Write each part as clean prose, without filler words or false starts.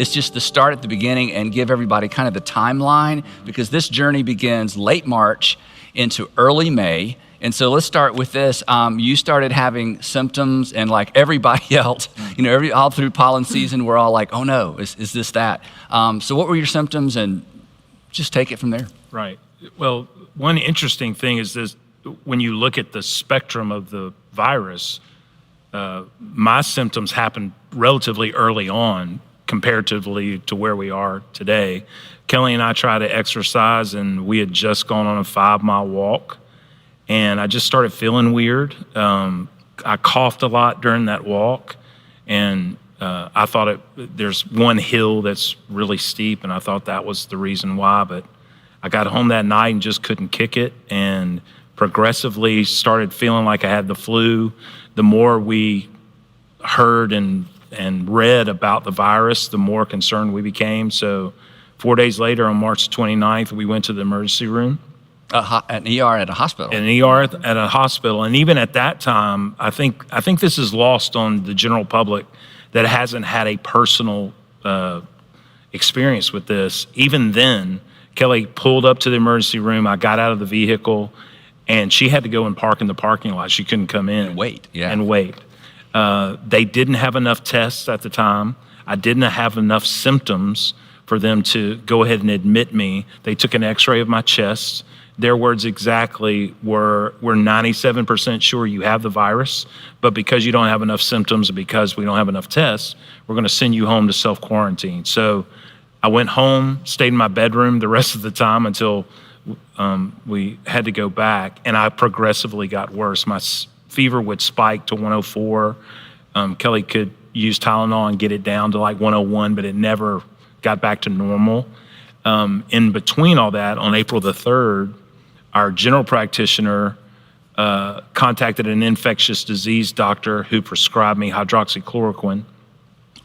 is just to start at the beginning and give everybody kind of the timeline, because this journey begins late March into early May. And so let's start with this. You started having symptoms, and like everybody else, all through pollen season, we're all like, oh no, is this that? So what were your symptoms, and just take it from there. Right. Well, one interesting thing is this: when you look at the spectrum of the virus, my symptoms happened relatively early on comparatively to where we are today. Kellee and I tried to exercise, and we had just gone on a 5-mile walk, and I just started feeling weird. I coughed a lot during that walk, and I thought there's one hill that's really steep, and I thought that was the reason why, but I got home that night and just couldn't kick it, and progressively started feeling like I had the flu. The more we heard and read about the virus, the more concerned we became. So 4 days later, on March 29th, we went to the emergency room. An ER at a hospital. An ER at a hospital. And even at that time, I think this is lost on the general public that hasn't had a personal experience with this. Even then, Kellee pulled up to the emergency room. I got out of the vehicle, and she had to go and park in the parking lot. She couldn't come in. And wait, yeah. And wait. They didn't have enough tests at the time. I didn't have enough symptoms for them to go ahead and admit me. They took an x-ray of my chest. Their words exactly were, we're 97% sure you have the virus, but because you don't have enough symptoms and because we don't have enough tests, we're going to send you home to self-quarantine. So I went home, stayed in my bedroom the rest of the time until we had to go back, and I progressively got worse. My fever would spike to 104. Kellee could use Tylenol and get it down to like 101, but it never got back to normal. In between all that, on April the 3rd, our general practitioner contacted an infectious disease doctor who prescribed me hydroxychloroquine,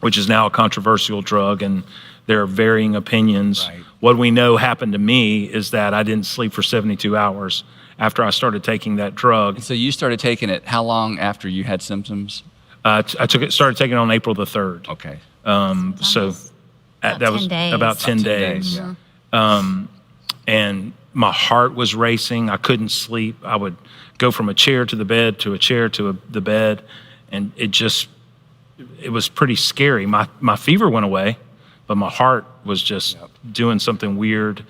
which is now a controversial drug, and there are varying opinions. Right. What we know happened to me is that I didn't sleep for 72 hours after I started taking that drug. So you started taking it how long after you had symptoms? I started taking it on April the 3rd. Okay. So that was about 10 days. Yeah. And my heart was racing. I couldn't sleep. I would go from a chair to the bed to a chair to the bed, and it was pretty scary. My fever went away, but my heart was just doing something weird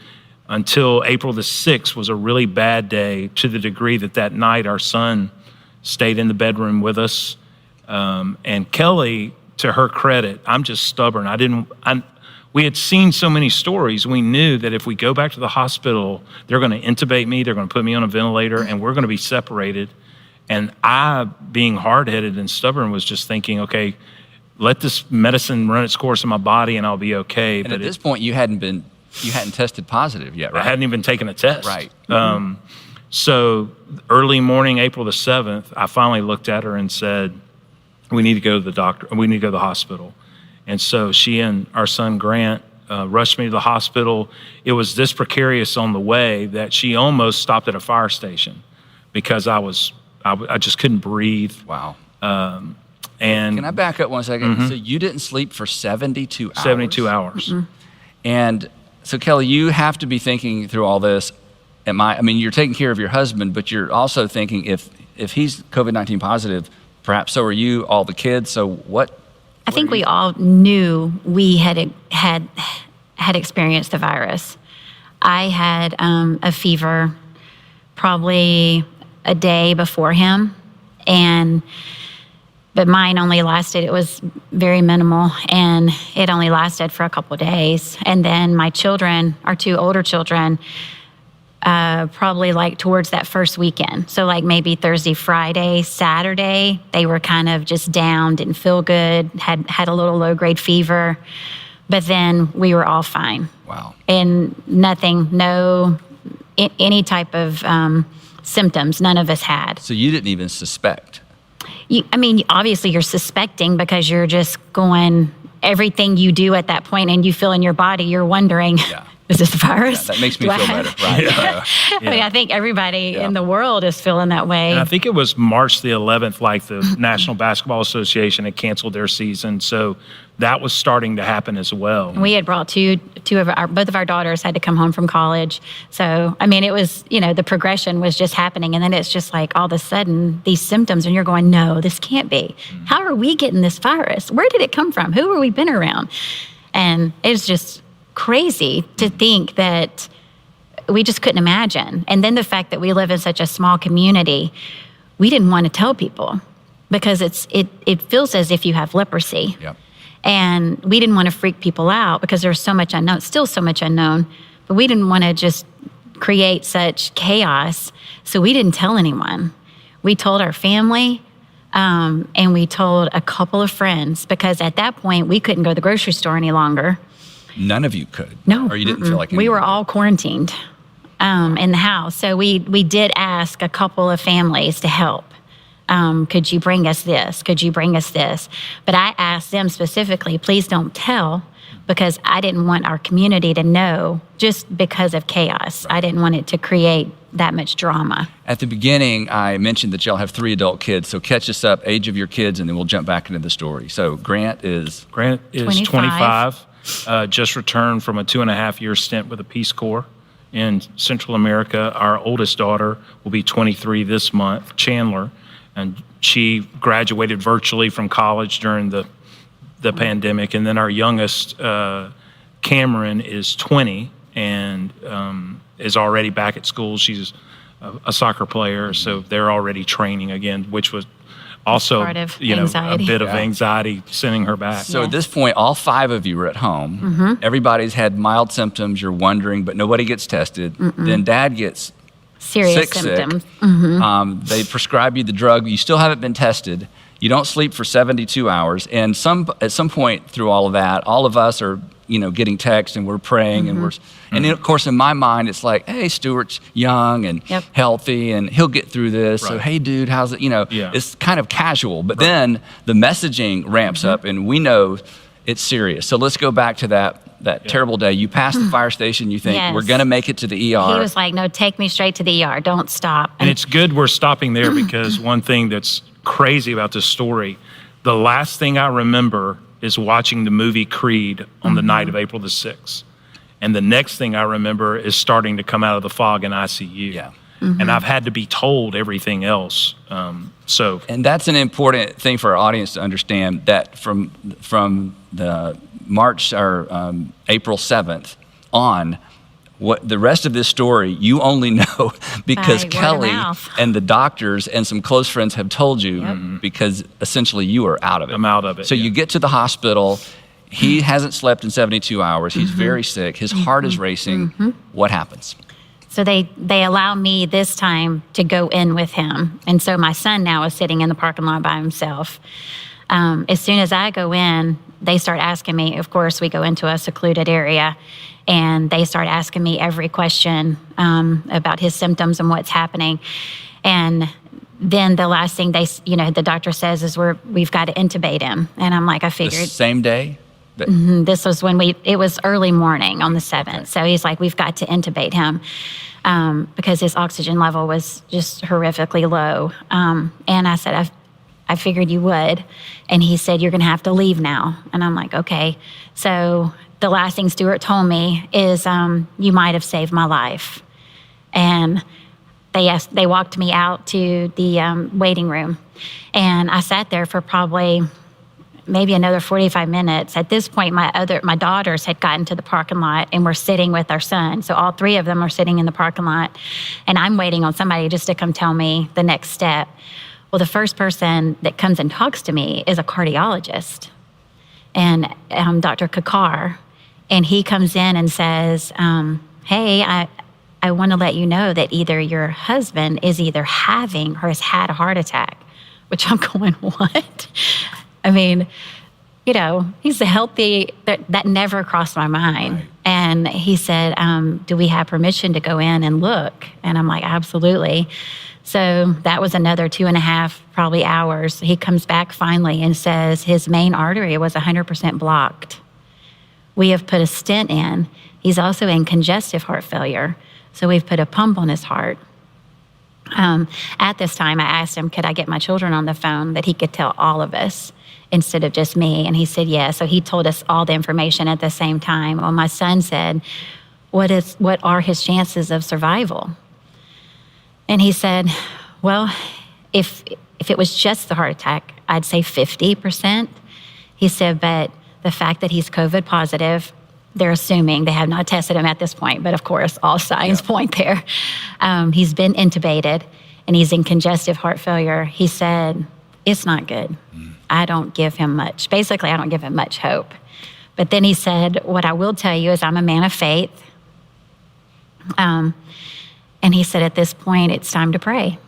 until April the 6th was a really bad day, to the degree that night our son stayed in the bedroom with us. And Kellee, to her credit, I'm just stubborn. We had seen so many stories. We knew that if we go back to the hospital, they're going to intubate me, they're going to put me on a ventilator, and we're going to be separated. And I, being hard-headed and stubborn, was just thinking, okay, let this medicine run its course in my body and I'll be okay. And at this point, you hadn't tested positive yet, right? I hadn't even taken a test. Right. So early morning, April the 7th, I finally looked at her and said, we need to go to the doctor. We need to go to the hospital. And so she and our son Grant rushed me to the hospital. It was this precarious on the way that she almost stopped at a fire station because I just couldn't breathe. Wow. And can I back up 1 second? Mm-hmm. So you didn't sleep for 72 hours? 72 hours. Mm-hmm. And so Kellee, you have to be thinking through all this. You're taking care of your husband, but you're also thinking if he's COVID-19 positive, perhaps so are you, all the kids. So what? I think we all knew we had experienced the virus. I had a fever probably a day before him, but mine only lasted, it was very minimal, and it only lasted for a couple of days. And then my children, our 2 older children, probably like towards that first weekend. So like maybe Thursday, Friday, Saturday, they were kind of just down, didn't feel good, had a little low-grade fever. But then we were all fine. Wow. And any type of symptoms, none of us had. So you didn't even suspect? Obviously you're suspecting because you're just going, everything you do at that point and you feel in your body, you're wondering, is this the virus? That makes me feel better. Right. Yeah. I mean, I think everybody in the world is feeling that way. And I think it was March the 11th, like the National Basketball Association had canceled their season. So that was starting to happen as well. We had brought both of our daughters had to come home from college. So, I mean, it was, the progression was just happening. And then it's just like all of a sudden these symptoms and you're going, no, this can't be. How are we getting this virus? Where did it come from? Who have we been around? And it's just crazy to think that we just couldn't imagine. And then the fact that we live in such a small community, we didn't want to tell people because it feels as if you have leprosy. Yep. And we didn't want to freak people out because there's so much unknown, still so much unknown, but we didn't want to just create such chaos. So we didn't tell anyone. We told our family, and we told a couple of friends because at that point we couldn't go to the grocery store any longer. None of you could? No. Or you didn't feel like we were anyone? all quarantined in the house. So we did ask a couple of families to help. Could you bring us this? Could you bring us this? But I asked them specifically, please don't tell, because I didn't want our community to know just because of chaos. I didn't want it to create that much drama. At the beginning, I mentioned that y'all have 3 adult kids, so catch us up, age of your kids, and then we'll jump back into the story. So Grant is 25. Just returned from a 2.5-year stint with the Peace Corps in Central America. Our oldest daughter will be 23 this month, Chandler, and she graduated virtually from college during the pandemic. And then our youngest, Cameron, is 20 and is already back at school. She's a soccer player, so they're already training again, which was also, part of a anxiety. bit of anxiety sending her back. So Yes. at this point, all 5 of you are at home. Everybody's had mild symptoms. You're wondering, but nobody gets tested. Then Dad gets Serious sick. symptoms. They prescribe you the drug. You still haven't been tested. You don't sleep for 72 hours. And at some point through all of that, all of us are, getting texts and we're praying and and then, of course, in my mind, it's like, hey, Stuart's young and healthy and he'll get through this. So, Right. hey, dude, how's it? Yeah. It's kind of casual. But then the messaging ramps up and we know it's serious. So let's go back to that terrible day. You pass the fire station. You think, Yes. we're going to make it to the ER. He was like, no, take me straight to the ER. Don't stop. And it's good we're stopping there because one thing that's crazy about this story, the last thing I remember is watching the movie Creed on the night of April the 6th. And the next thing I remember is starting to come out of the fog in ICU. Yeah. And I've had to be told everything else. And that's an important thing for our audience to understand, that from the March or April 7th on, what the rest of this story you only know because By word of Kellee mouth. and the doctors and some close friends have told you, because essentially you are out of it. I'm out of it, So yeah. you get to the hospital. He hasn't slept in 72 hours. He's very sick. His heart is racing. What happens? So they allow me this time to go in with him. And so my son now is sitting in the parking lot by himself. As soon as I go in, they start asking me, of course, we go into a secluded area, and they start asking me every question about his symptoms and what's happening. And then the last thing the doctor says is we've got to intubate him. And I'm like, I The figured. same day? This was when it was early morning on the 7th. Okay. So he's like, we've got to intubate him because his oxygen level was just horrifically low. And I said, I figured you would. And he said, you're going to have to leave now. And I'm like, okay. So the last thing Stuart told me is, you might have saved my life. And they walked me out to the waiting room. And I sat there for probably maybe another 45 minutes. At this point, my daughters had gotten to the parking lot and were sitting with our son. So all 3 of them are sitting in the parking lot, and I'm waiting on somebody just to come tell me the next step. Well, the first person that comes and talks to me is a cardiologist, and Dr. Kakar, and he comes in and says, hey, I want to let you know that either your husband is either having or has had a heart attack, which I'm going, what? I mean, he's a healthy, that never crossed my mind. Right. And he said, do we have permission to go in and look? And I'm like, absolutely. So that was another 2.5 probably hours. He comes back finally and says his main artery was 100% blocked, We have put a stent in. He's also in congestive heart failure. So we've put a pump on his heart. At this time, I asked him, could I get my children on the phone that he could tell all of us instead of just me? And he said, yes. So he told us all the information at the same time. Well, my son said, what are his chances of survival? And he said, well, if it was just the heart attack, I'd say 50%. He said, but the fact that he's COVID positive, they're assuming, they have not tested him at this point, but of course, all signs point there. He's been intubated and he's in congestive heart failure. He said, it's not good. I don't give him much. Basically, I don't give him much hope. But then he said, what I will tell you is I'm a man of faith. And he said, at this point, it's time to pray.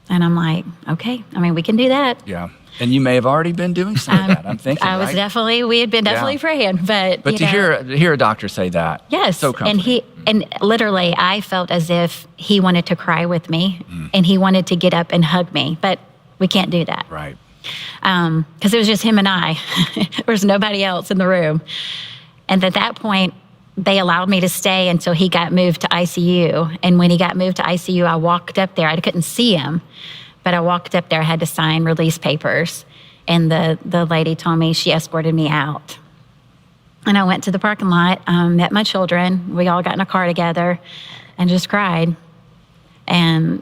And I'm like, okay, I mean, we can do that. Yeah. And you may have already been doing some of that, I'm thinking, I was right? we had been definitely praying, but to hear a doctor say that, yes, so comforting. And literally, I felt as if he wanted to cry with me, and he wanted to get up and hug me, but we can't do that, right? Because it was just him and I. There was nobody else in the room, and at that point, they allowed me to stay until he got moved to ICU. And when he got moved to ICU, I walked up there. I couldn't see him, but I walked up there. I had to sign release papers. And the lady told me, she escorted me out. And I went to the parking lot, met my children. We all got in a car together and just cried. And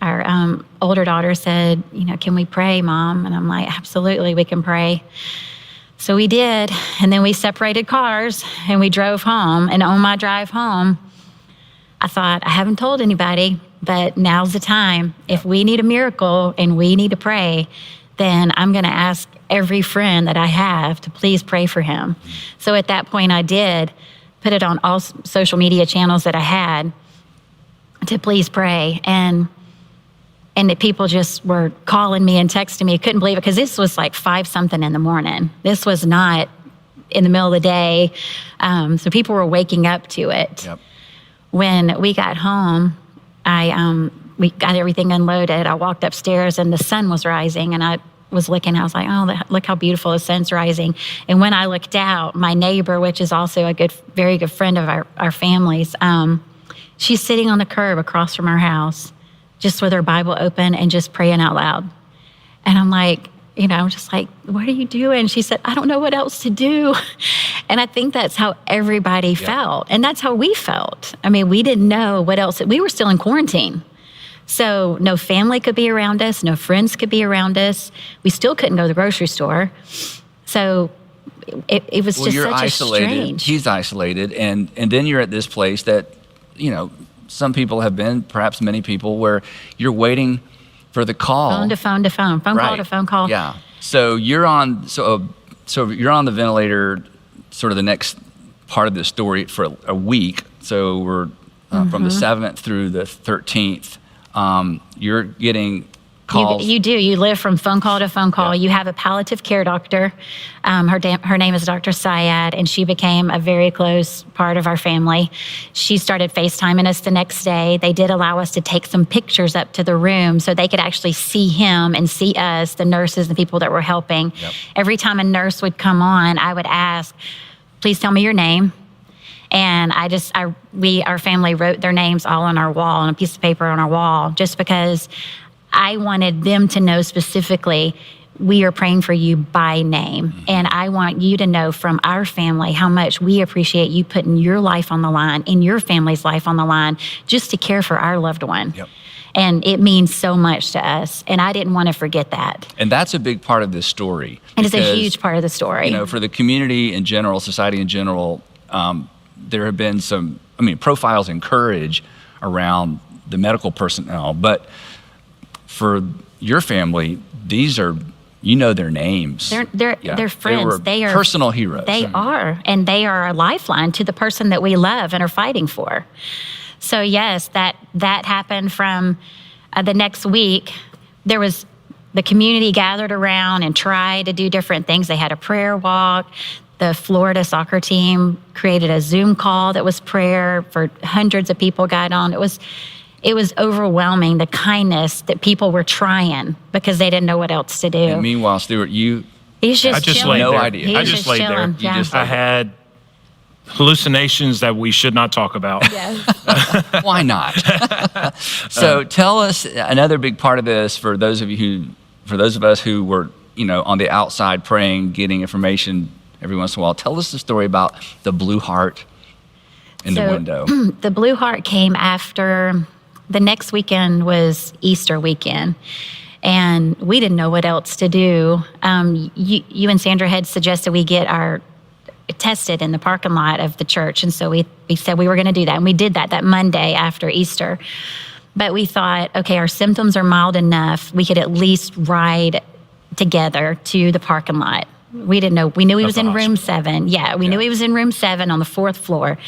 our older daughter said, can we pray, Mom? And I'm like, absolutely, we can pray. So we did, and then we separated cars, and we drove home. And on my drive home, I thought, I haven't told anybody, but now's the time. If we need a miracle and we need to pray, then I'm going to ask every friend that I have to please pray for him. So at that point, I did put it on all social media channels that I had to please pray. And that people just were calling me and texting me. I couldn't believe it, because this was like 5-something in the morning. This was not in the middle of the day. So people were waking up to it. Yep. When we got home, we got everything unloaded. I walked upstairs and the sun was rising, and I was looking. I was like, oh, look how beautiful the sun's rising. And when I looked out, my neighbor, which is also a very good friend of our family's, she's sitting on the curb across from our house, just with her Bible open and just praying out loud. And I'm like, I'm just like, what are you doing? She said, I don't know what else to do. And I think that's how everybody felt. And that's how we felt. I mean, we didn't know what else. We were still in quarantine. So no family could be around us. No friends could be around us. We still couldn't go to the grocery store. So it was just you're such isolated. a strange. He's isolated. And then you're at this place that, some people have been, perhaps many people, where you're waiting for the call. Phone to phone to phone, phone call to phone call. Yeah. So you're on. So you're on the ventilator. Sort of the next part of the story for a week. So we're from the 7th through the 13th. You're getting calls. You do. You live from phone call to phone call. Yeah. You have a palliative care doctor. Her name is Dr. Syed, and she became a very close part of our family. She started FaceTiming us the next day. They did allow us to take some pictures up to the room so they could actually see him and see us, the nurses and people that were helping. Yep. Every time a nurse would come on, I would ask, please tell me your name. And our family wrote their names all on our wall, on a piece of paper on our wall, just because I wanted them to know specifically, we are praying for you by name. Mm-hmm. And I want you to know from our family how much we appreciate you putting your life on the line and your family's life on the line just to care for our loved one. Yep. And it means so much to us. And I didn't want to forget that. And that's a big part of this story. And it's a huge part of the story. For the community in general, society in general, there have been some, profiles in courage around the medical personnel, but for your family, these are, their names. They're friends. They are personal heroes. They are, and they are a lifeline to the person that we love and are fighting for. So yes, that happened from the next week. There was the community gathered around and tried to do different things. They had a prayer walk. The Florida soccer team created a Zoom call that was prayer for hundreds of people got on. It was overwhelming, the kindness that people were trying because they didn't know what else to do. And meanwhile, Stuart, he's just I just chilling. laid there. No idea. I just laid there. Yeah. I had hallucinations that we should not talk about. Yes. Why not? So tell us another big part of this for those of us who were, on the outside praying, getting information every once in a while. Tell us the story about the blue heart in the window. The blue heart came after the next weekend was Easter weekend. And we didn't know what else to do. You and Sandra had suggested we get our tested in the parking lot of the church. And so we said we were going to do that. And we did that Monday after Easter. But we thought, okay, our symptoms are mild enough. We could at least ride together to the parking lot. We didn't know. We knew he was in room 7. Yeah, we knew he was in room 7 on the 4th floor.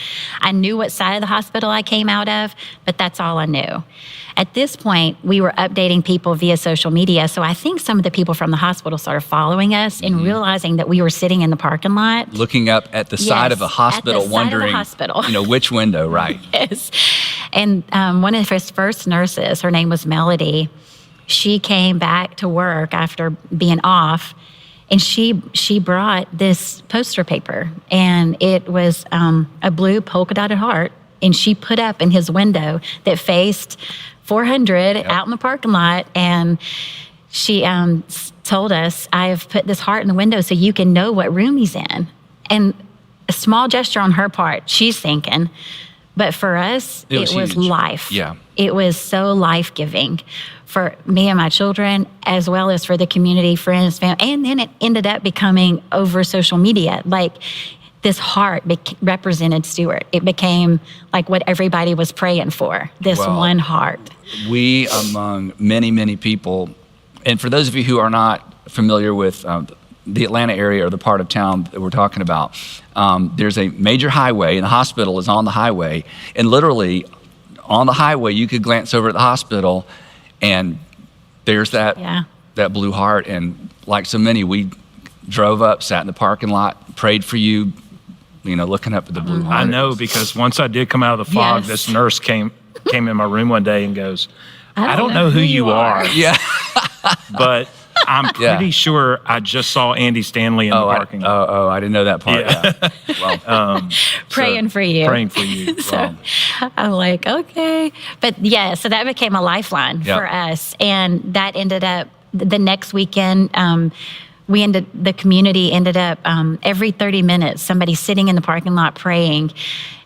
I knew what side of the hospital I came out of, but that's all I knew. At this point, we were updating people via social media. So I think some of the people from the hospital started following us and realizing that we were sitting in the parking lot. Looking up at the side of a hospital, wondering, which window, right? Yes. And one of his first nurses, her name was Melody, she came back to work after being off. And she brought this poster paper, and it was a blue polka dotted heart, and she put up in his window that faced 400 out in the parking lot, and she told us, "I have put this heart in the window so you can know what room he's in." And a small gesture on her part, she's thinking, but for us, it was huge. life. Yeah. It was so life-giving for me and my children, as well as for the community, friends, family. And then it ended up becoming over social media. Like, this heart represented Stuart. It became like what everybody was praying for, this one heart. We, among many, many people, and for those of you who are not familiar with the Atlanta area or the part of town that we're talking about, there's a major highway, and the hospital is on the highway. And literally, on the highway, you could glance over at the hospital, and there's that blue heart. And like so many, we drove up, sat in the parking lot, prayed for you, looking up at the blue heart. I know, because once I did come out of the fog, this nurse came in my room one day and goes, I don't know who you are. Yeah. But I'm pretty sure I just saw Andy Stanley in the parking lot. I didn't know that part. Yeah. Well, praying for you. Praying for you. So I'm like, okay. But so that became a lifeline for us. And that ended up, the next weekend, the community ended up every 30 minutes, somebody sitting in the parking lot praying.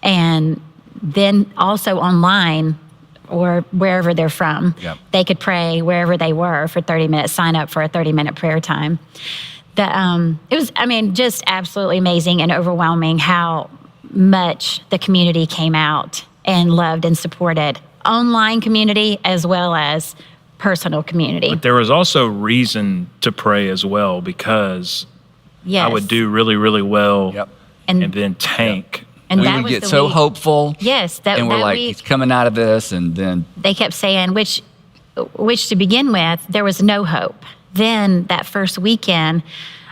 And then also online, or wherever they're from, they could pray wherever they were for 30 minutes, sign up for a 30-minute prayer time. It was, just absolutely amazing and overwhelming how much the community came out and loved and supported. Online community as well as personal community. But there was also reason to pray as well, because I would do really, really well and then tank. And we would get so hopeful. Yes. And we're like, he's coming out of this. And then they kept saying, which to begin with, there was no hope. Then that first weekend,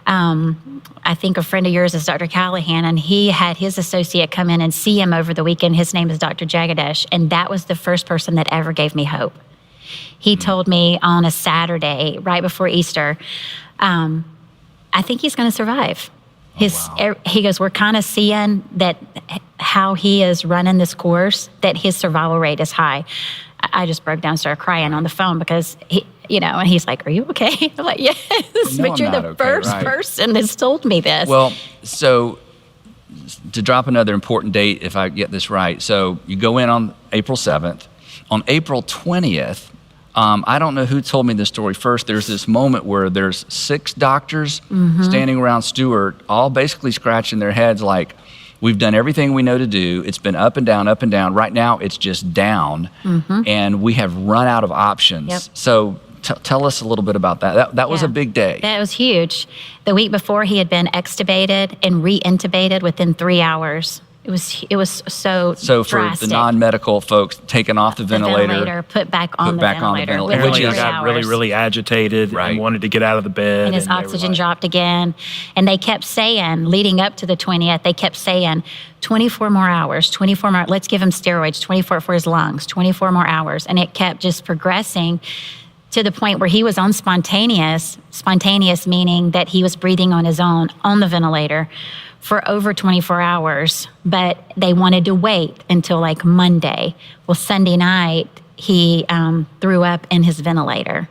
I think a friend of yours is Dr. Callahan, and he had his associate come in and see him over the weekend. His name is Dr. Jagadesh. And that was the first person that ever gave me hope. He told me on a Saturday, right before Easter, I think he's going to survive. He goes, we're kind of seeing that how he is running this course, that his survival rate is high. I just broke down, started crying on the phone because and he's like, "Are you okay?" I'm like, "Yes," but you're the first person that's told me this. Well, so to drop another important date, if I get this right, so you go in on April 7th. On April 20th, I don't know who told me this story first. There's this moment where there's 6 doctors standing around Stuart, all basically scratching their heads like, we've done everything we know to do. It's been up and down, up and down. Right now, it's just down, and we have run out of options. Yep. So tell us a little bit about that. That was a big day. That was huge. The week before, he had been extubated and re-intubated within 3 hours. It was so for drastic. the non-medical folks, taken off the ventilator, put back on the ventilator. Apparently, he got really, really agitated and wanted to get out of the bed. And his oxygen dropped again. And they kept saying, leading up to the 20th, they kept saying, 24 more hours, 24 more, let's give him steroids, 24 for his lungs, 24 more hours. And it kept just progressing to the point where he was on spontaneous meaning that he was breathing on his own on the ventilator for over 24 hours, but they wanted to wait until like Monday. Well, Sunday night, he threw up in his ventilator.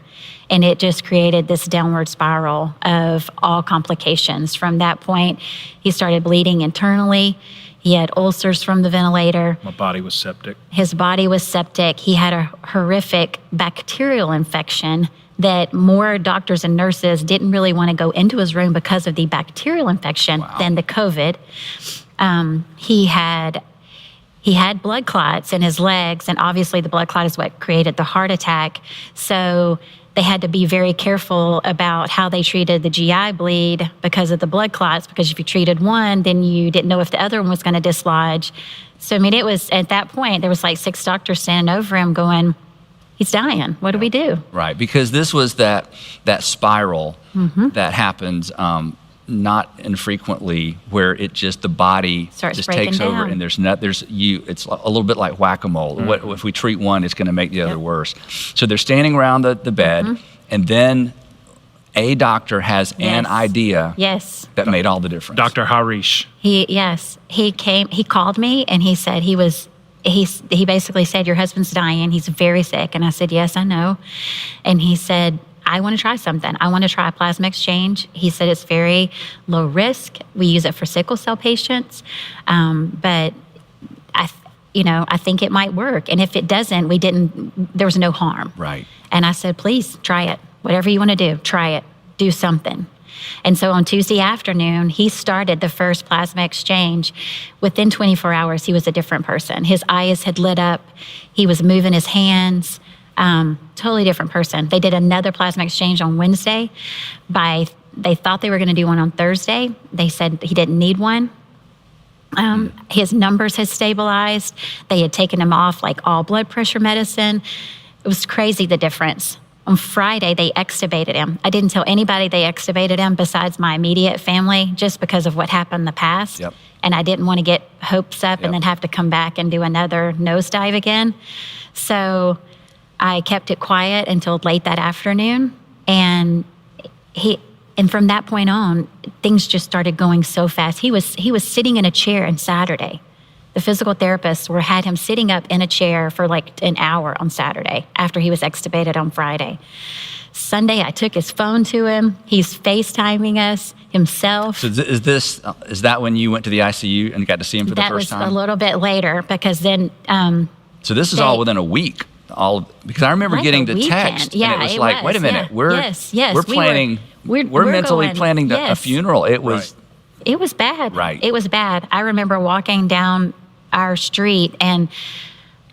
And it just created this downward spiral of all complications. From that point, he started bleeding internally. He had ulcers from the ventilator. My body was septic. His body was septic. He had a horrific bacterial infection that more doctors and nurses didn't really want to go into his room because of the bacterial infection than the COVID. He had blood clots in his legs, and obviously the blood clot is what created the heart attack. So they had to be very careful about how they treated the GI bleed because of the blood clots, because if you treated one, then you didn't know if the other one was going to dislodge. So, I mean, it was, at that point, there was like 6 doctors standing over him going, he's dying. What do we do? Right, because this was that spiral that happens not infrequently, where it just, the body starts just breaking takes over, down. and it's a little bit like whack-a-mole. What if we treat one, it's going to make the other worse. So they're standing around the bed, and then a doctor has an idea that made all the difference. Dr. Harish. He called me, and he said he basically said, your husband's dying. He's very sick. And I said, yes, I know. And he said, I want to try something. I want to try a plasma exchange. He said it's very low risk. We use it for sickle cell patients. But I think it might work. And if it doesn't, there was no harm. Right. And I said, please try it. Whatever you want to do, try it. Do something. And so on Tuesday afternoon, he started the first plasma exchange. Within 24 hours, he was a different person. His eyes had lit up. He was moving his hands. Totally different person. They did another plasma exchange on Wednesday. They thought they were going to do one on Thursday. They said he didn't need one. His numbers had stabilized. They had taken him off like all blood pressure medicine. It was crazy, the difference. On Friday, they extubated him. I didn't tell anybody they extubated him besides my immediate family, just because of what happened in the past. Yep. And I didn't want to get hopes up and then have to come back and do another nosedive again. So I kept it quiet until late that afternoon. And from that point on, things just started going so fast. He was sitting in a chair on Saturday. The physical therapists had him sitting up in a chair for like an hour on Saturday after he was extubated on Friday. Sunday, I took his phone to him. He's FaceTiming us himself. So is that when you went to the ICU and got to see him for the first time? That was a little bit later, because then... so this is all within a week. Because I remember getting the text, and it was like, wait a minute, we're planning, we're mentally planning a funeral. It was bad. Right. It was bad. I remember walking down our street, and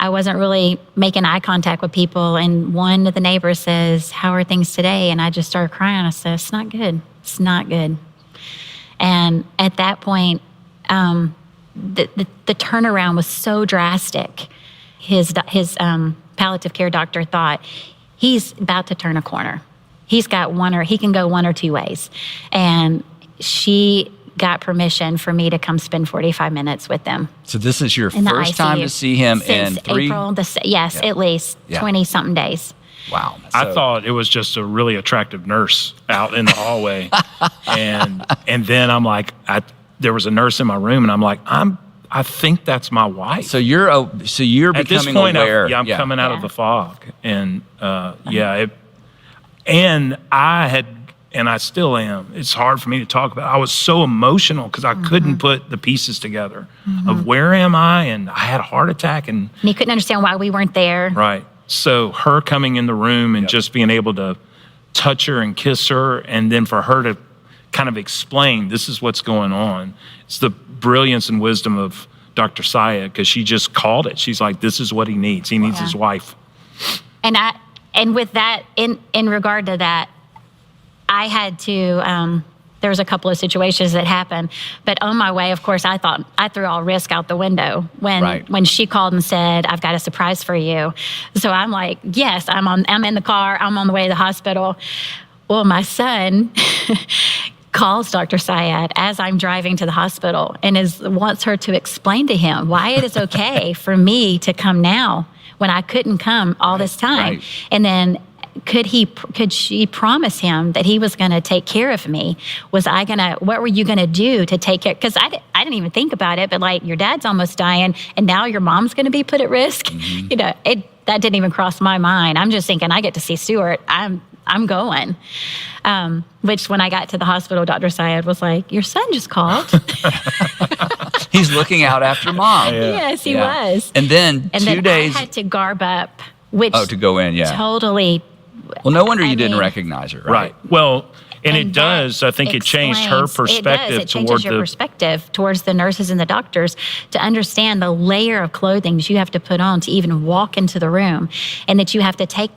I wasn't really making eye contact with people. And one of the neighbors says, how are things today? And I just started crying. I said, it's not good. It's not good. And at that point, the turnaround was so drastic. His palliative care doctor thought, he's about to turn a corner. He can go one or two ways. And she got permission for me to come spend 45 minutes with them. So this is your first time to see him since in 3? April, at least 20-something days. Wow. I thought it was just a really attractive nurse out in the hallway. and then I'm like, there was a nurse in my room, and I'm like, I think that's my wife. So you're At becoming this point, aware. I'm coming out of the fog. And and I had, and I still am, it's hard for me to talk about. I was so emotional because I couldn't put the pieces together of where am I? And I had a heart attack. And he couldn't understand why we weren't there. Right. So her coming in the room and just being able to touch her and kiss her, and then for her to kind of explain, this is what's going on. It's the brilliance and wisdom of Dr. Saya, because she just called it. She's like, this is what he needs. He needs his wife. And with that, in regard to that, I had to, there was a couple of situations that happened, but on my way, of course, I thought I threw all risk out the window when she called and said, I've got a surprise for you. So I'm like, yes, I'm in the car. I'm on the way to the hospital. Well, my son calls Dr. Syed as I'm driving to the hospital and wants her to explain to him why it is okay for me to come now when I couldn't come all this time. And then could she promise him that he was going to take care of me? What were you going to do to take care? Because I didn't even think about it, but like, your dad's almost dying and now your mom's going to be put at risk. Mm-hmm. That didn't even cross my mind. I'm just thinking, I get to see Stuart. I'm going. Which when I got to the hospital, Dr. Syed was like, your son just called. He's looking out after mom. Yes, he was. And then two days. I had to garb up, which to go in, totally. Well, no wonder you didn't recognize her, right? Well, and it does. I think it changed her perspective It changes your perspective towards the nurses and the doctors to understand the layer of clothing that you have to put on to even walk into the room, and that you have to take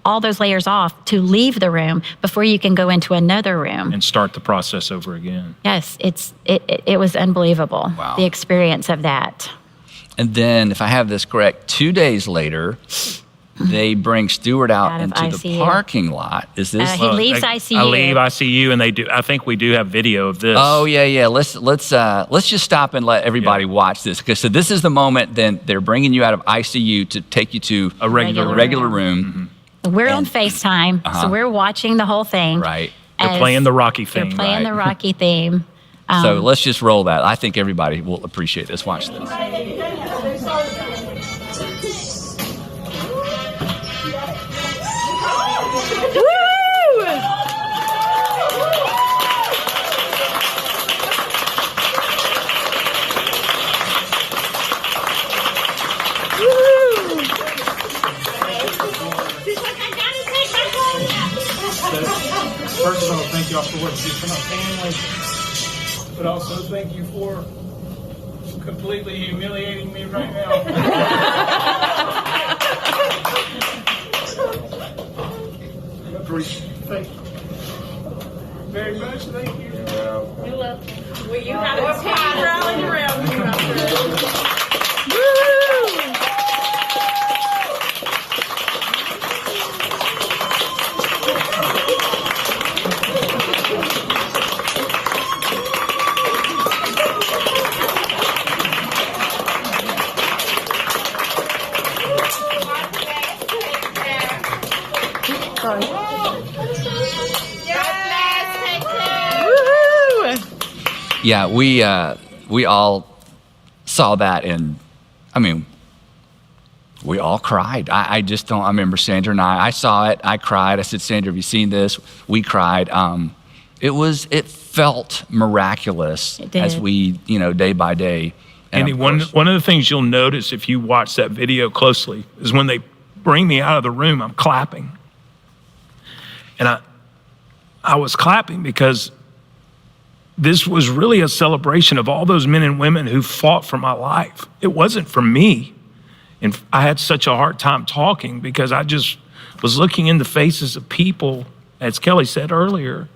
all those layers off to leave the room before you can go into another room and start the process over again. Yes, it was unbelievable. Wow. The experience of that. And then, if I have this correct, 2 days later, they bring Stuart out into ICU. the parking lot. Is this? He leaves ICU. I leave ICU, and they do. I think we do have video of this. Oh yeah. Let's just stop and let everybody watch this, because so this is the moment. Then they're bringing you out of ICU to take you to A regular room. Mm-hmm. We're on FaceTime, so we're watching the whole thing. Right. They're playing the Rocky theme. They're playing the Rocky theme. So let's just roll that. I think everybody will appreciate this. Watch this. First of all, thank y'all for what you did for my family, but also thank you for completely humiliating me right now. Thank you very much. Thank you. You're welcome. Well, you have a team rallying around you, my friend. Yeah, we all saw that, and I mean, we all cried. I just don't. I remember Sandra and I saw it. I cried. I said, Sandra, have you seen this? We cried. It felt miraculous as we, day by day. And one of the things you'll notice if you watch that video closely is when they bring me out of the room, I'm clapping. And I was clapping because this was really a celebration of all those men and women who fought for my life. It wasn't for me. And I had such a hard time talking because I just was looking in the faces of people, as Kellee said earlier,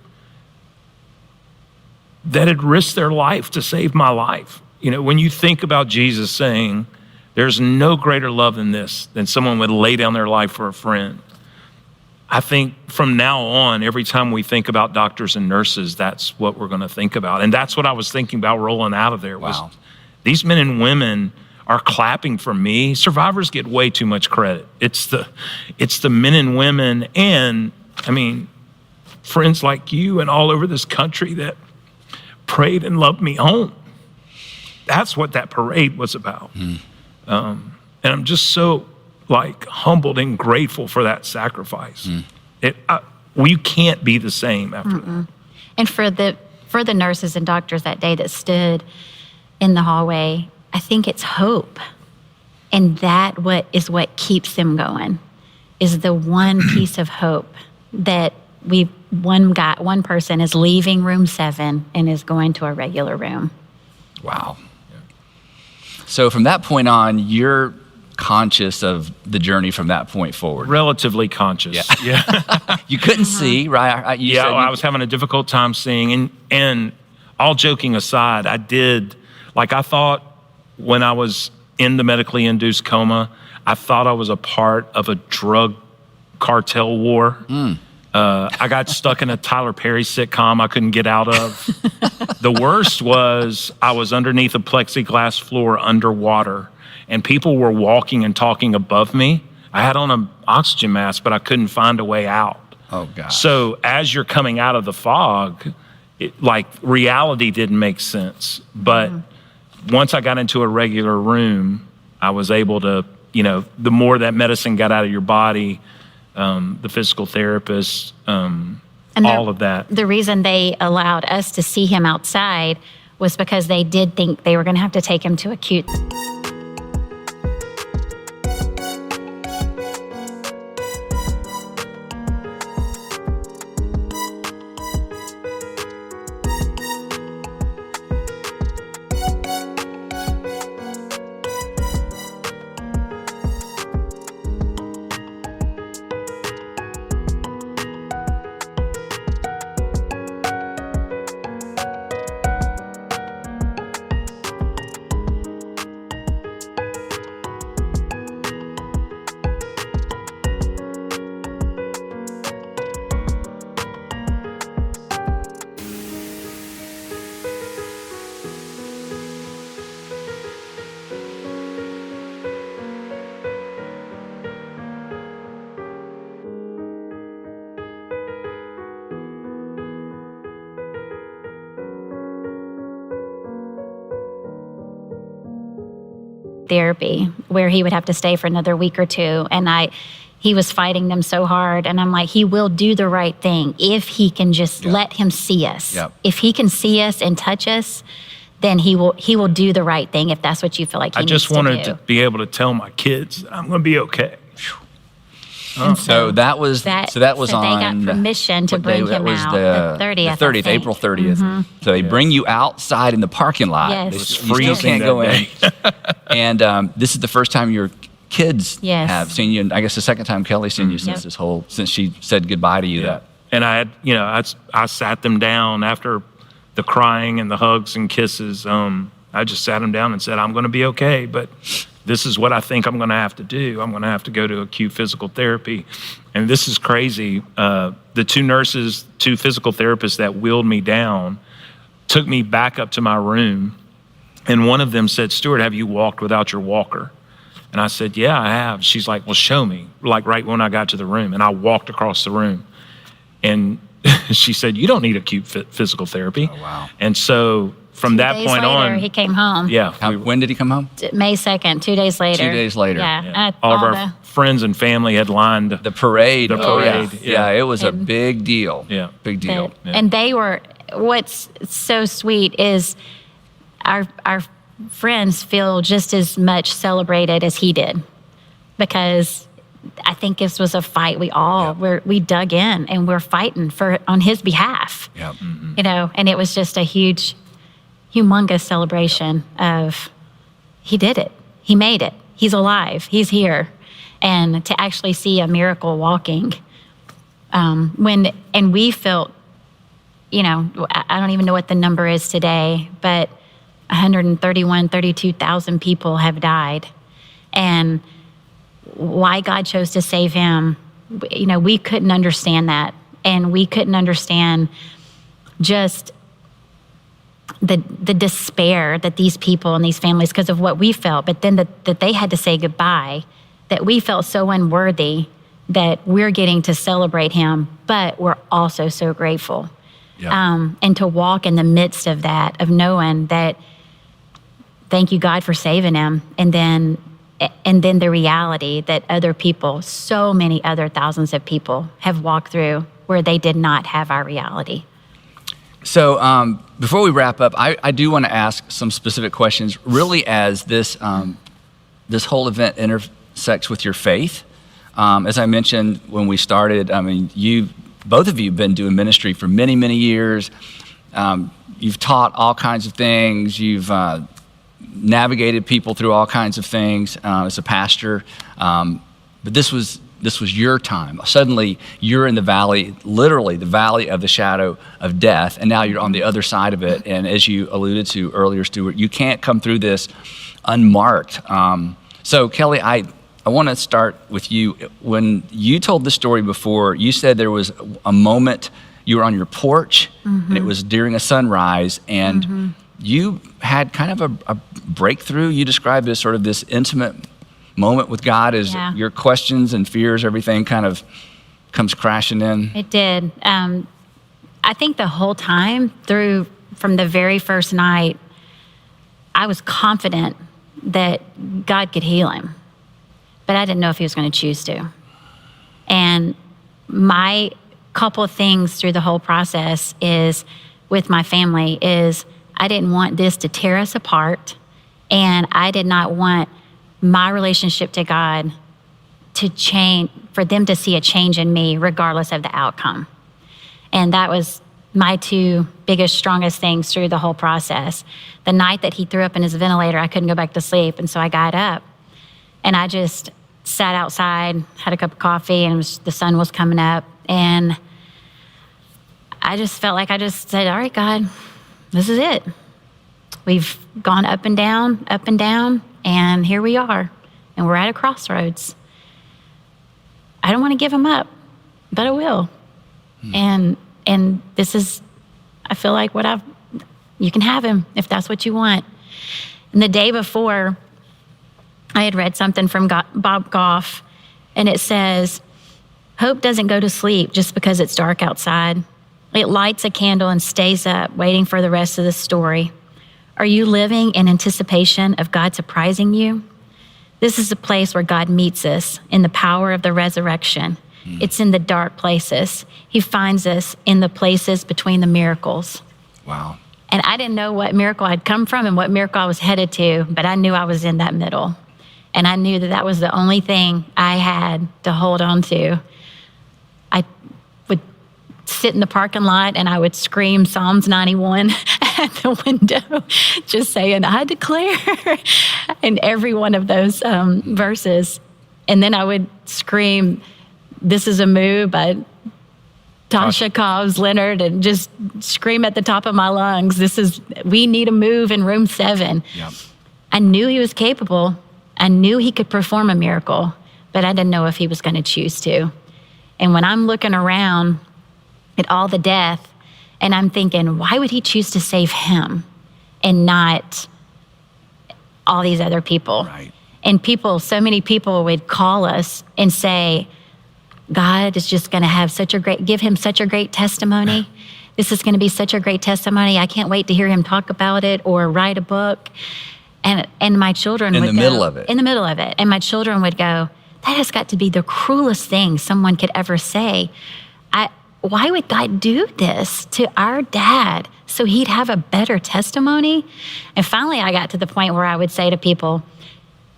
that had risked their life to save my life. When you think about Jesus saying, there's no greater love than this, than someone would lay down their life for a friend. I think from now on, every time we think about doctors and nurses, that's what we're going to think about. And that's what I was thinking about rolling out of there. Was these men and women are clapping for me. Survivors get way too much credit. It's the men and women, and I mean, friends like you and all over this country that prayed and loved me home. That's what that parade was about. And I'm just so humbled and grateful for that sacrifice. We can't be the same after that. And for the nurses and doctors that day that stood in the hallway, I think it's hope. And what keeps them going is the one piece of hope that one person is leaving room 7 and is going to a regular room. Wow. So from that point on, you're conscious of the journey from that point forward. Relatively conscious. Yeah. You couldn't see, right? I was having a difficult time seeing. And all joking aside, I thought when I was in the medically induced coma, I thought I was a part of a drug cartel war. I got stuck in a Tyler Perry sitcom I couldn't get out of. The worst was I was underneath a plexiglass floor underwater, and people were walking and talking above me. I had on an oxygen mask, but I couldn't find a way out. Oh, gosh. So as you're coming out of the fog, like reality didn't make sense. But once I got into a regular room, I was able to, the more that medicine got out of your body, the physical therapist, all of that. The reason they allowed us to see him outside was because they did think they were going to have to take him to acute. Therapy where he would have to stay for another week or two, and he was fighting them so hard, and I'm like, he will do the right thing if he can just let him see us. Yep. If he can see us and touch us, then he will do the right thing if that's what you feel like he I just needs wanted to to be able to tell my kids I'm going to be okay. And So that was so on. they got permission to what day? bring That him was out the the 30th. I 30th, think. April 30th. So they bring you outside in the parking lot. Yes. You It's still freezing can't go that in. And this is the first time your kids Yes. have seen you. And I guess the second time Kelly's seen you Yep. since she said goodbye to you. Yeah. And I had, I sat them down after the crying and the hugs and kisses. I just sat them down and said, I'm going to be okay, but this is what I think I'm going to have to do. I'm going to have to go to acute physical therapy. And this is crazy. The two physical therapists that wheeled me down took me back up to my room. And one of them said, Stuart, have you walked without your walker? And I said, yeah, I have. She's like, well, show me, like right when I got to the room. And I walked across the room. And she said, you don't need acute physical therapy. Oh, wow. And so from that Days point later, on, he came home. yeah, When did he come home? May 2nd, 2 days later. 2 days later. Yeah. all of our friends and family had lined The parade. The Oh, yeah. parade, Yeah, yeah. it was a big deal. Yeah. Big deal. And they were, what's so sweet is our friends feel just as much celebrated as he did, because I think this was a fight we dug in and we're fighting on his behalf. Yeah. And it was just a humongous celebration of he did it. He made it. He's alive. He's here. And to actually see a miracle walking, and we felt, I don't even know what the number is today, but 32,000 people have died. And why God chose to save him, we couldn't understand that. And we couldn't understand just the despair that these people and these families, because of what we felt, but then that they had to say goodbye, that we felt so unworthy that we're getting to celebrate him, but we're also so grateful. Yeah. And to walk in the midst of that, of knowing that, thank you, God, for saving him. And then the reality that other people, so many other thousands of people have walked through where they did not have our reality. So before we wrap up, I do want to ask some specific questions, really as this whole event intersects with your faith. As I mentioned when we started, both of you have been doing ministry for many, many years. You've taught all kinds of things. You've navigated people through all kinds of things as a pastor. But this was your time. Suddenly, you're in the valley, literally the valley of the shadow of death, and now you're on the other side of it. And as you alluded to earlier, Stuart, you can't come through this unmarked. So, Kellee, I want to start with you. When you told the story before, you said there was a moment you were on your porch, and it was during a sunrise, and you had kind of a breakthrough. You described it as sort of this intimate moment with God as Yeah. your questions and fears, everything kind of comes crashing in? It did. I think the whole time from the very first night, I was confident that God could heal him, but I didn't know if he was going to choose to. And my couple of things through the whole process is with my family is I didn't want this to tear us apart, and I did not want my relationship to God to change, for them to see a change in me regardless of the outcome. And that was my two biggest, strongest things through the whole process. The night that he threw up in his ventilator, I couldn't go back to sleep, and so I got up and I just sat outside, had a cup of coffee, and the sun was coming up, and I just felt like I just said, all right, God, this is it. We've gone up and down, and here we are, and we're at a crossroads. I don't want to give him up, but I will. And this is, I feel like you can have him if that's what you want. And the day before, I had read something from Bob Goff, and it says, hope doesn't go to sleep just because it's dark outside. It lights a candle and stays up, waiting for the rest of the story. Are you living in anticipation of God surprising you? This is a place where God meets us in the power of the resurrection. It's in the dark places. He finds us in the places between the miracles. Wow. And I didn't know what miracle I'd come from and what miracle I was headed to, but I knew I was in that middle. And I knew that was the only thing I had to hold on to. I would sit in the parking lot and I would scream Psalms 91 at the window, just saying, I declare, in every one of those verses. And then I would scream, This Is a Move by Tasha Cobbs Leonard, and just scream at the top of my lungs, we need a move in room 7. Yep. I knew he was capable. I knew he could perform a miracle, but I didn't know if he was going to choose to. And when I'm looking around at all the death, and I'm thinking, why would he choose to save him and not all these other people? Right. And so many people would call us and say, God is just going to give him such a great testimony. This is going to be such a great testimony. I can't wait to hear him talk about it or write a book. And my children would go. In the middle of it. And my children would go, that has got to be the cruelest thing someone could ever say. Why would God do this to our dad so he'd have a better testimony? And finally, I got to the point where I would say to people,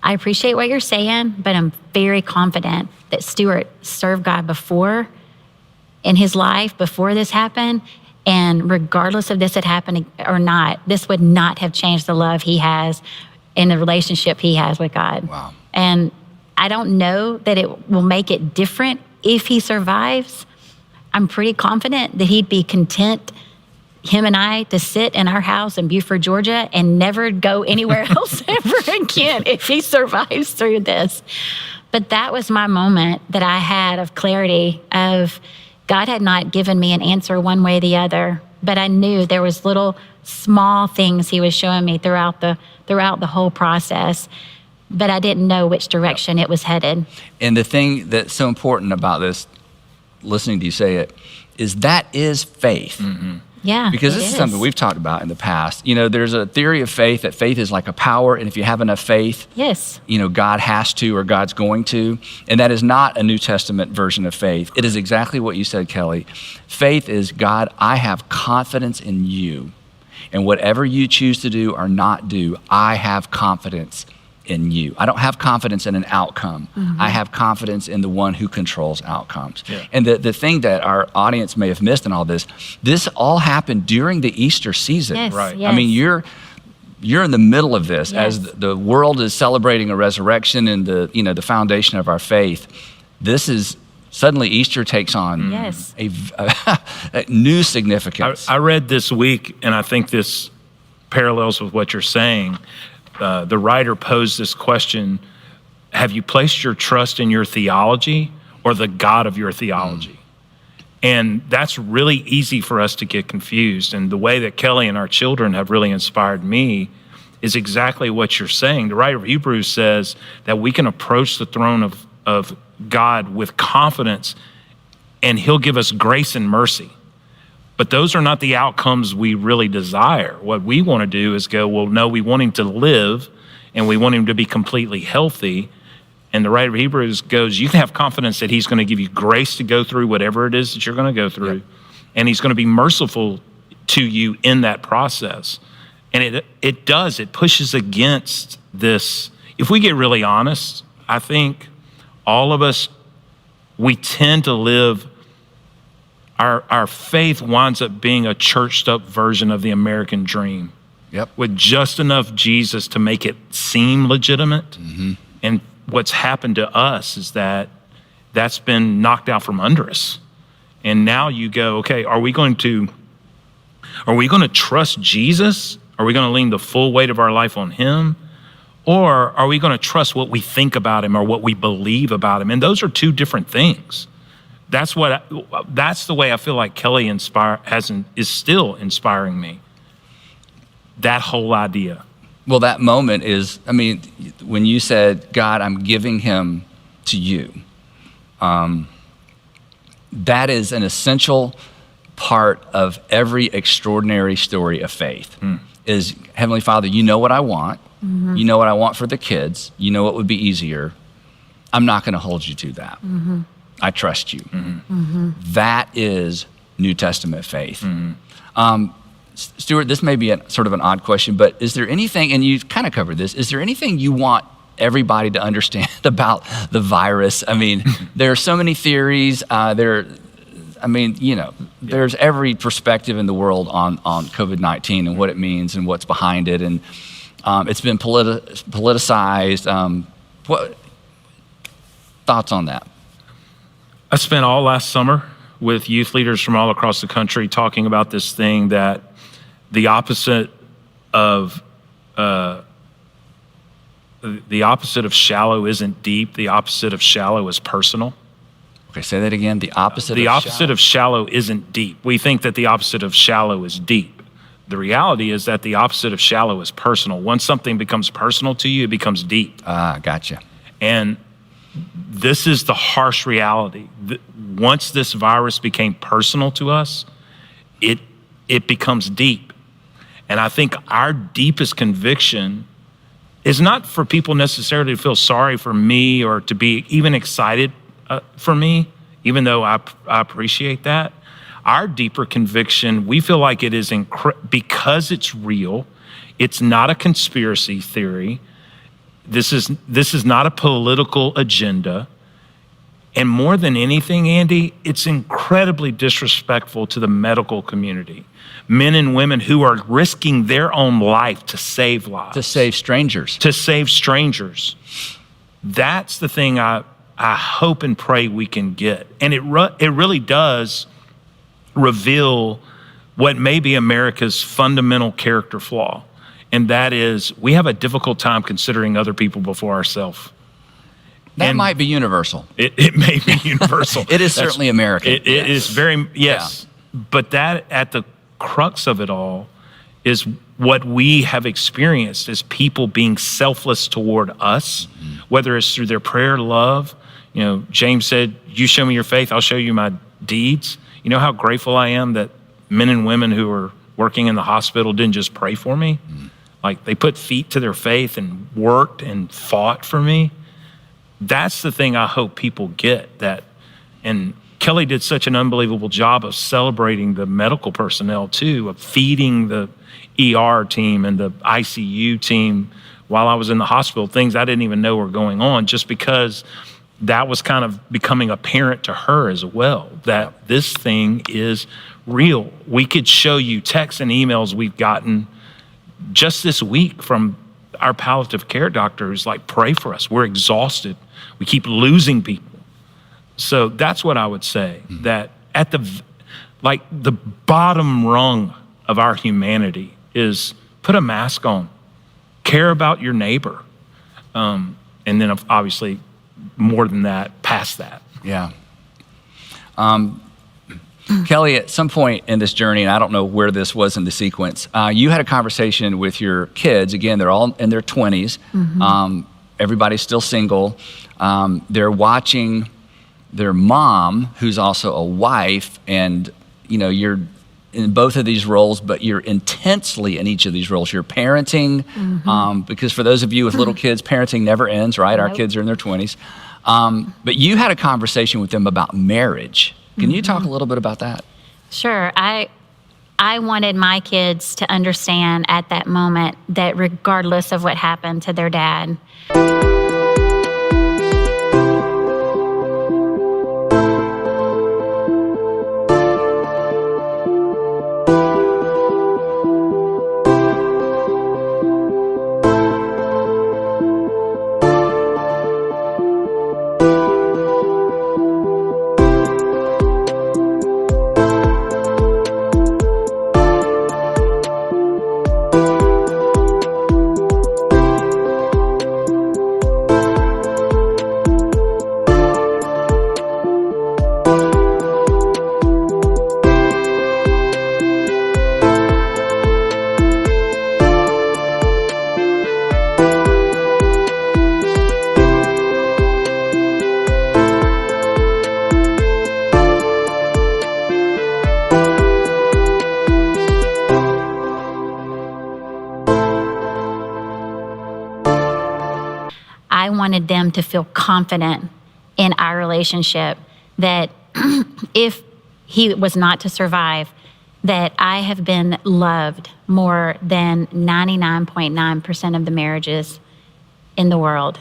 I appreciate what you're saying, but I'm very confident that Stuart served God before in his life, before this happened. And regardless of this had happened or not, this would not have changed the love he has and the relationship he has with God. Wow. And I don't know that it will make it different if he survives. I'm pretty confident that he'd be content, him and I, to sit in our house in Beaufort, Georgia, and never go anywhere else ever again if he survives through this. But that was my moment that I had of clarity of God had not given me an answer one way or the other, but I knew there was little small things he was showing me throughout the whole process, but I didn't know which direction it was headed. And the thing that's so important about this, listening to you say it, is that is faith. Mm-hmm. Yeah, because this is something we've talked about in the past. You know, there's a theory of faith that faith is like a power, and if you have enough faith, yes, you know, God has to or God's going to. And that is not a New Testament version of faith. It is exactly what you said, Kellee. Faith is, God, I have confidence in you. And whatever you choose to do or not do, I have confidence in you. I don't have confidence in an outcome. Mm-hmm. I have confidence in the one who controls outcomes. Yeah. And the thing that our audience may have missed in all this all happened during the Easter season. Yes, right. Yes. I mean, you're in the middle of this yes. as the world is celebrating a resurrection and the foundation of our faith. This is suddenly Easter takes on yes. a new significance. I read this week, and I think this parallels with what you're saying. The writer posed this question: have you placed your trust in your theology or the God of your theology? And that's really easy for us to get confused. And the way that Kellee and our children have really inspired me is exactly what you're saying. The writer of Hebrews says that we can approach the throne of God with confidence, and he'll give us grace and mercy. But those are not the outcomes we really desire. What we want to do is go, well, no, we want him to live, and we want him to be completely healthy. And the writer of Hebrews goes, you can have confidence that he's going to give you grace to go through whatever it is that you're going to go through. Yep. And he's going to be merciful to you in that process. And it pushes against this. If we get really honest, I think all of us, we tend to live, our faith winds up being a churched up version of the American dream. Yep. With just enough Jesus to make it seem legitimate. Mm-hmm. And what's happened to us is that that's been knocked out from under us. And now you go, okay, are we going to trust Jesus? Are we going to lean the full weight of our life on him? Or are we going to trust what we think about him or what we believe about him? And those are two different things. That's the way I feel like Kellee is still inspiring me. That whole idea. Well, that moment is, when you said, God, I'm giving him to you, that is an essential part of every extraordinary story of faith. Is, Heavenly Father, you know what I want. Mm-hmm. You know what I want for the kids. You know what would be easier. I'm not going to hold you to that. Mm-hmm. I trust you. Mm-hmm. Mm-hmm. That is New Testament faith. Mm-hmm. Stuart, this may be sort of an odd question, but is there anything, and you've kind of covered this, is there anything you want everybody to understand about the virus? There are so many theories. There's every perspective in the world on COVID-19 and what it means and what's behind it. And it's been politicized. What thoughts on that? I spent all last summer with youth leaders from all across the country talking about this thing that the opposite of shallow isn't deep. The opposite of shallow is personal. Okay, say that again. The opposite of shallow isn't deep. We think that the opposite of shallow is deep. The reality is that the opposite of shallow is personal. Once something becomes personal to you, it becomes deep. Gotcha. And this is the harsh reality. Once this virus became personal to us, it becomes deep. And I think our deepest conviction is not for people necessarily to feel sorry for me or to be even excited for me, even though I appreciate that. Our deeper conviction, we feel like it is because it's real. It's not a conspiracy theory. This is not a political agenda. And more than anything, Andy, it's incredibly disrespectful to the medical community. Men and women who are risking their own life to save lives. To save strangers. That's the thing I hope and pray we can get. And it really does reveal what may be America's fundamental character flaw. And that is, we have a difficult time considering other people before ourselves. That might be universal. It may be universal. It is certainly American. It is very, yes. Yeah. But that, at the crux of it all, is what we have experienced as people being selfless toward us, whether it's through their prayer, love. James said, you show me your faith, I'll show you my deeds. You know how grateful I am that men and women who are working in the hospital didn't just pray for me. Like, they put feet to their faith and worked and fought for me. That's the thing I hope people get. That, and Kellee did such an unbelievable job of celebrating the medical personnel too, of feeding the ER team and the ICU team while I was in the hospital, things I didn't even know were going on, just because that was kind of becoming apparent to her as well, that this thing is real. We could show you texts and emails we've gotten just this week from our palliative care doctors, like, pray for us. We're exhausted. We keep losing people. So that's what I would say, that at the bottom rung of our humanity is put a mask on, care about your neighbor. And then obviously more than that, past that. Yeah. Kellee, at some point in this journey, and I don't know where this was in the sequence, you had a conversation with your kids. Again, they're all in their 20s. Everybody's still single. They're watching their mom, who's also a wife, and you're in both of these roles, but you're intensely in each of these roles. You're parenting, because for those of you with little kids, parenting never ends, right? Our kids are in their 20s. But you had a conversation with them about marriage. Can you talk a little bit about that? Sure. I wanted my kids to understand at that moment that regardless of what happened to their dad, I wanted them to feel confident in our relationship that if he was not to survive, that I have been loved more than 99.9% of the marriages in the world,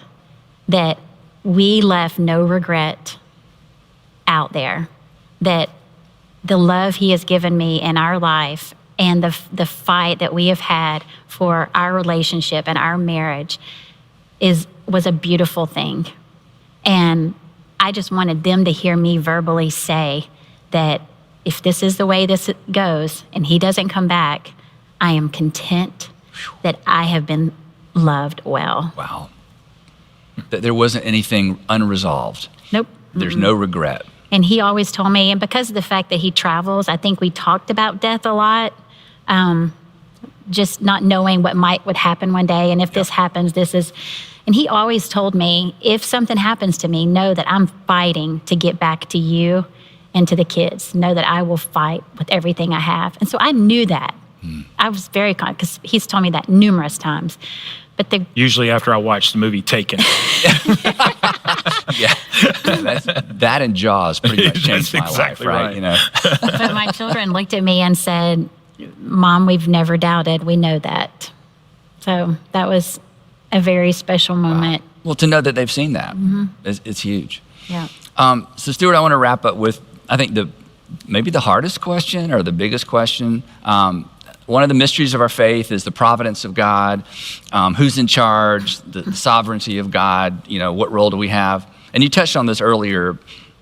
that we left no regret out there, that the love he has given me in our life and the fight that we have had for our relationship and our marriage was a beautiful thing. And I just wanted them to hear me verbally say that if this is the way this goes and he doesn't come back, I am content that I have been loved well. Wow. That there wasn't anything unresolved. Nope. There's no regret. And he always told me, and because of the fact that he travels, I think we talked about death a lot, just not knowing what would happen one day. And if this happens, and he always told me, if something happens to me, know that I'm fighting to get back to you and to the kids. Know that I will fight with everything I have. And so I knew that. I was very confident because he's told me that numerous times. But usually after I watch the movie Taken. Yeah, that and Jaws pretty much changed my exactly life, right? But my children looked at me and said, Mom, we've never doubted. We know that. So that was a very special moment. Wow. Well, to know that they've seen that, it's huge. Yeah. So Stuart, I want to wrap up with, I think maybe the hardest question or the biggest question. One of the mysteries of our faith is the providence of God. Who's in charge? The sovereignty of God. What role do we have? And you touched on this earlier.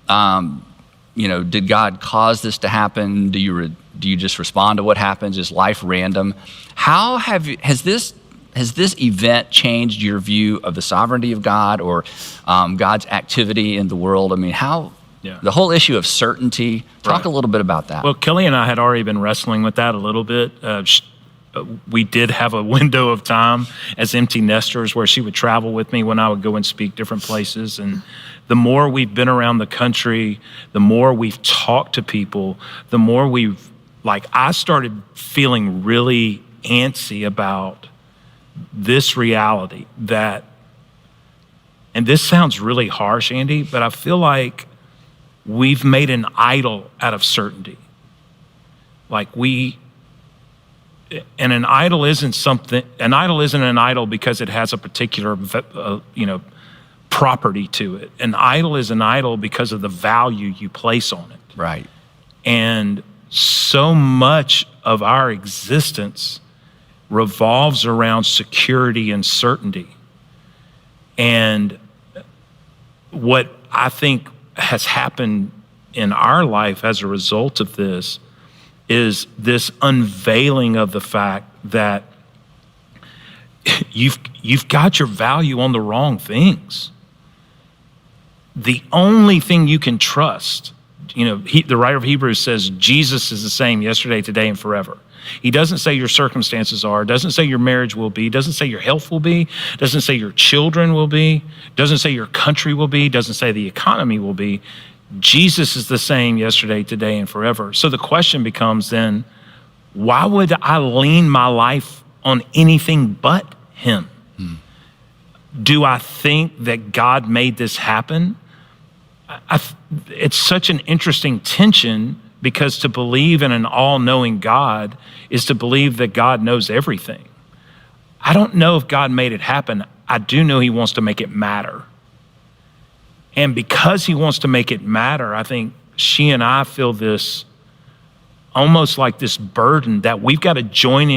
Did God cause this to happen? Do you just respond to what happens? Is life random? How has this event changed your view of the sovereignty of God or God's activity in the world? I mean, the whole issue of certainty. Talk a little bit about that. Well, Kellee and I had already been wrestling with that a little bit. We did have a window of time as empty nesters where she would travel with me when I would go and speak different places. And the more we've been around the country, the more we've talked to people, the more I started feeling really antsy about this reality that, and this sounds really harsh, Andy, but I feel like we've made an idol out of certainty. And an idol isn't an idol because it has a particular, property to it. An idol is an idol because of the value you place on it. Right. And so much of our existence revolves around security and certainty. And what I think has happened in our life as a result of this is this unveiling of the fact that you've got your value on the wrong things. The only thing you can trust the writer of Hebrews says Jesus is the same yesterday, today, and forever. He doesn't say your circumstances are, doesn't say your marriage will be, doesn't say your health will be, doesn't say your children will be, doesn't say your country will be, doesn't say the economy will be. Jesus is the same yesterday, today, and forever. So the question becomes then, why would I lean my life on anything but him? Do I think that God made this happen? It's such an interesting tension, because to believe in an all-knowing God is to believe that God knows everything. I don't know if God made it happen. I do know he wants to make it matter. And because he wants to make it matter, I think she and I feel this almost like this burden that we've got to join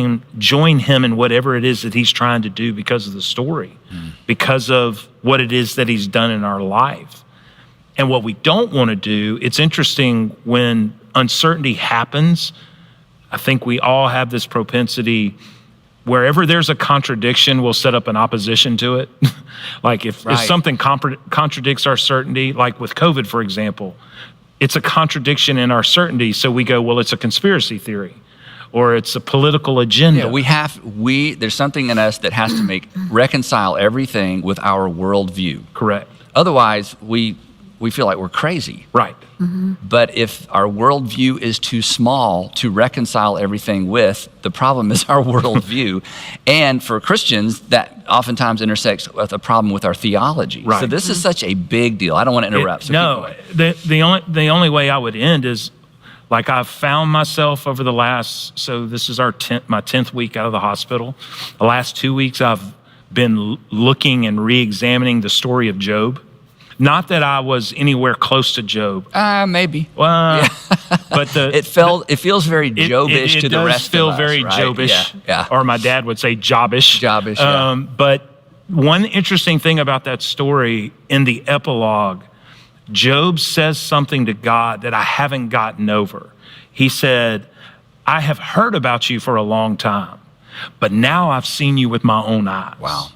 him in whatever it is that he's trying to do because of the story, because of what it is that he's done in our life. And what we don't want to do, it's interesting when uncertainty happens, I think we all have this propensity, wherever there's a contradiction, we'll set up an opposition to it. Like if something contradicts our certainty, like with COVID, for example, it's a contradiction in our certainty. So we go, well, it's a conspiracy theory, or it's a political agenda. Yeah, there's something in us that has to reconcile everything with our worldview. Correct. Otherwise, we feel like we're crazy. Right. But if our worldview is too small to reconcile everything with, the problem is our worldview. And for Christians, that oftentimes intersects with a problem with our theology. Right. So this is such a big deal. I don't want to interrupt. The only way I would end is, like, I've found myself over the last, so this is my 10th week out of the hospital. The last 2 weeks I've been looking and re-examining the story of Job. Not that I was anywhere close to Job. Maybe. Well, but it feels very Jobish to the rest of us. It does feel very right? Jobish, yeah. Or my dad would say Jobish. Jobish, yeah. But one interesting thing about that story, in the epilogue, Job says something to God that I haven't gotten over. He said, I have heard about you for a long time, but now I've seen you with my own eyes. Wow.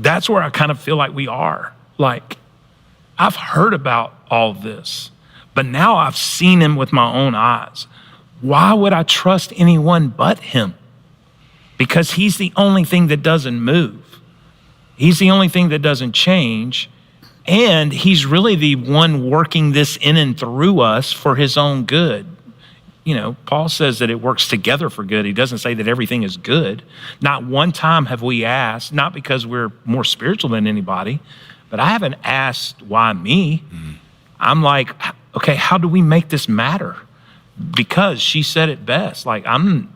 That's where I kind of feel like we are. Like, I've heard about all this, but now I've seen him with my own eyes. Why would I trust anyone but him? Because he's the only thing that doesn't move. He's the only thing that doesn't change. And he's really the one working this in and through us for his own good. Paul says that it works together for good. He doesn't say that everything is good. Not one time have we asked, not because we're more spiritual than anybody, but I haven't asked why me. I'm like, okay, how do we make this matter? Because she said it best. Like, Andy,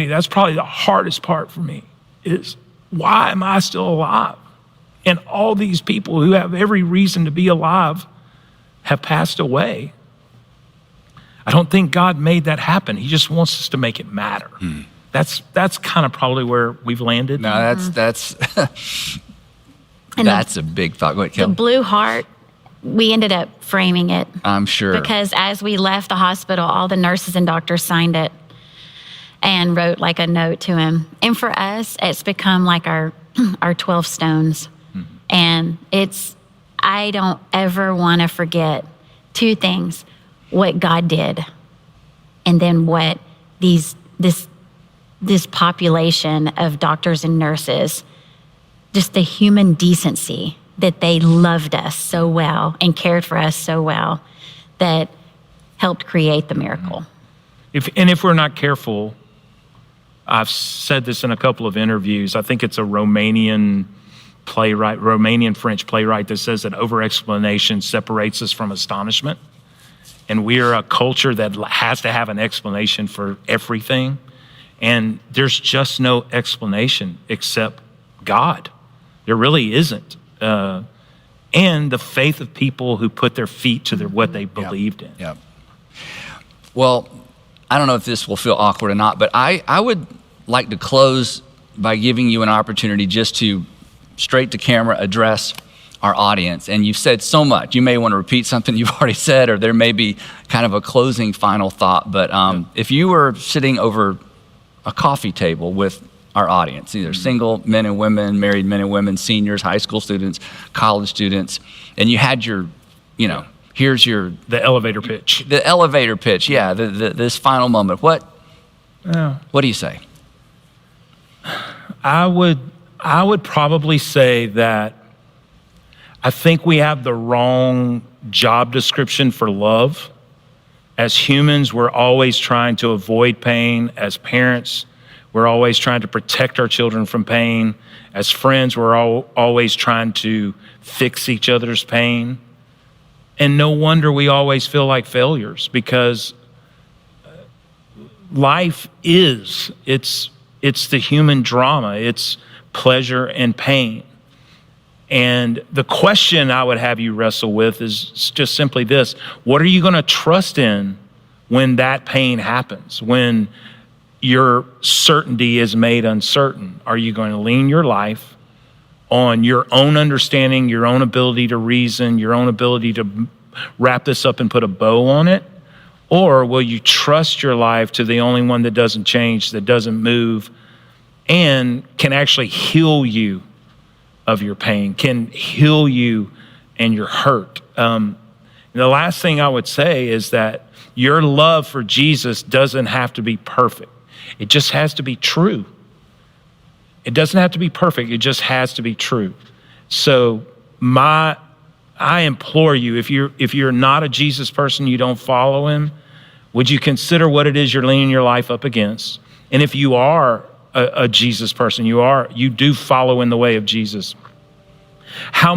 that's probably the hardest part for me, is why am I still alive? And all these people who have every reason to be alive have passed away. I don't think God made that happen. He just wants us to make it matter. That's kind of probably where we've landed. No, that's a big thought. Go ahead, Kellee. The blue heart, we ended up framing it. I'm sure. Because as we left the hospital, all the nurses and doctors signed it and wrote like a note to him. And for us, it's become like our 12 stones. And I don't ever want to forget two things: what God did, and then what this population of doctors and nurses, just the human decency that they loved us so well and cared for us so well, that helped create the miracle. If we're not careful, I've said this in a couple of interviews, I think it's a Romanian French playwright that says that over-explanation separates us from astonishment. And we're a culture that has to have an explanation for everything. And there's just no explanation except God. There really isn't. And the faith of people who put their feet to what they believed in. Yep. Well, I don't know if this will feel awkward or not, but I would like to close by giving you an opportunity just to, straight to camera, address our audience. And you've said so much. You may want to repeat something you've already said, or there may be kind of a closing final thought. But if you were sitting over a coffee table with our audience, either single men and women, married men and women, seniors, high school students, college students, and you had your, here's your The elevator pitch. the elevator pitch, yeah, this final moment. What do you say? I would probably say that I think we have the wrong job description for love. As humans, we're always trying to avoid pain. As parents, we're always trying to protect our children from pain. As friends, we're always trying to fix each other's pain. And no wonder we always feel like failures, because life it's the human drama. It's pleasure and pain. And the question I would have you wrestle with is just simply this: what are you going to trust in when that pain happens, when your certainty is made uncertain? Are you going to lean your life on your own understanding, your own ability to reason, your own ability to wrap this up and put a bow on it? Or will you trust your life to the only one that doesn't change, that doesn't move, and can actually heal you of your pain, can heal you and your hurt? And the last thing I would say is that your love for Jesus doesn't have to be perfect. It just has to be true. It doesn't have to be perfect. It just has to be true. So I implore you, if you're not a Jesus person, you don't follow him, would you consider what it is you're leaning your life up against? And if you are a Jesus person, you do follow in the way of Jesus, how